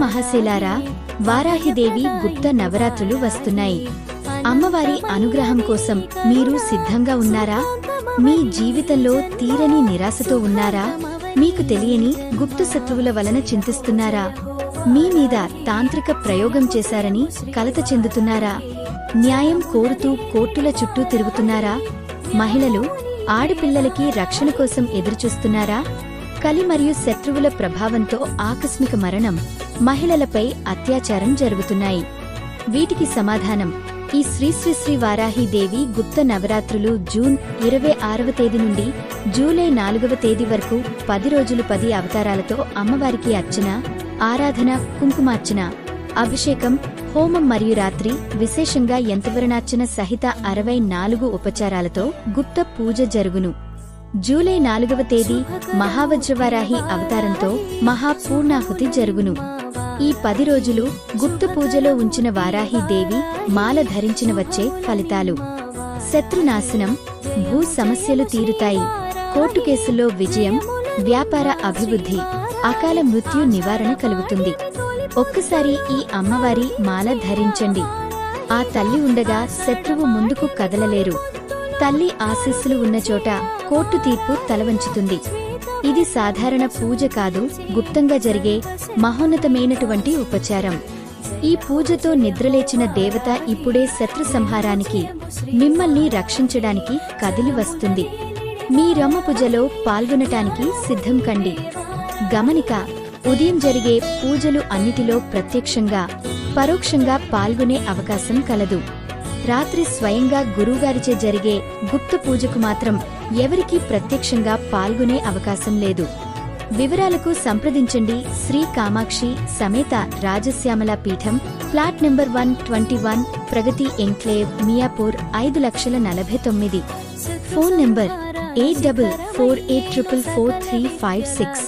మహాశైలారా, వారాహిదేవి గుప్త నవరాత్రులు వస్తున్నాయి. అమ్మవారి అనుగ్రహం కోసం మీరు సిద్ధంగా ఉన్నారా? మీ జీవితంలో తీరని నిరాశతో ఉన్నారా? మీకు తెలియని గుప్త శత్రువుల వలన చింతిస్తున్నారా? మీ మీద తాంత్రిక ప్రయోగం చేశారని కలత చెందుతున్నారా? న్యాయం కోరుతూ కోర్టుల చుట్టూ తిరుగుతున్నారా? మహిళలు, ఆడపిల్లలకి రక్షణ కోసం ఎదురుచూస్తున్నారా? కలి మరియు శత్రువుల ప్రభావంతో ఆకస్మిక మరణం, మహిళలపై అత్యాచారం జరుగుతున్నాయి. వీటికి సమాధానం ఈ శ్రీ శ్రీ శ్రీ వారాహిదేవి గుప్త నవరాత్రులు జూన్ 26వ తేదీ నుండి జూలై 4వ తేదీ వరకు 10 రోజులు 10 అవతారాలతో అమ్మవారికి అర్చన, ఆరాధన, కుంకుమార్చన, అభిషేకం, హోమం మరియు రాత్రి విశేషంగా యంత్రవర్ణార్చన సహిత 64 ఉపచారాలతో గుప్త పూజ జరుగును. జూలై 4వ తేదీ మహావజ్రవారాహి అవతారంతో మహాపూర్ణాహుతి జరుగును. ఈ 10 రోజులు గుప్త పూజలో ఉంచిన వారాహిదేవి మాల ధరించిన వచ్చే ఫలితాలు: శత్రునాశనం, భూ సమస్యలు తీరుతాయి, కోర్టు కేసుల్లో విజయం, వ్యాపార అభివృద్ధి, అకాల మృత్యు నివారణ కలుగుతుంది. ఒక్కసారి ఈ అమ్మవారి మాల ధరించండి. ఆ తల్లి ఉండగా శత్రువు ముందుకు కదలలేరు. తల్లి ఆశీస్సులు ఉన్న చోట కోర్టు తీర్పు తలవంచుతుంది. ఇది సాధారణ పూజ కాదు, గుప్తంగా జరిగే మహోన్నతమైనటువంటి ఉపచారం. ఈ పూజతో నిద్రలేచిన దేవత ఇప్పుడే శత్రు సంహారానికి, మిమ్మల్ని రక్షించడానికి కదిలి వస్తుంది. మీ రొమ్మ పూజలో పాల్గొనటానికి సిద్ధం కండి. గమనిక: ఉదయం జరిగే పూజలు అన్నిటిలో ప్రత్యక్షంగా, పరోక్షంగా పాల్గొనే అవకాశం కలదు. రాత్రి స్వయంగా గురువుగారిచే జరిగే గుప్త పూజకు మాత్రం ఎవరికీ ప్రత్యక్షంగా పాల్గొనే అవకాశం లేదు. వివరాలకు సంప్రదించండి శ్రీ కామాక్షి సమేత రాజశ్యామల పీఠం, ఫ్లాట్ నెంబర్ 121, ప్రగతి ఎంక్లేవ్, మియాపూర్, 5,49,000. Phone number 8448444356.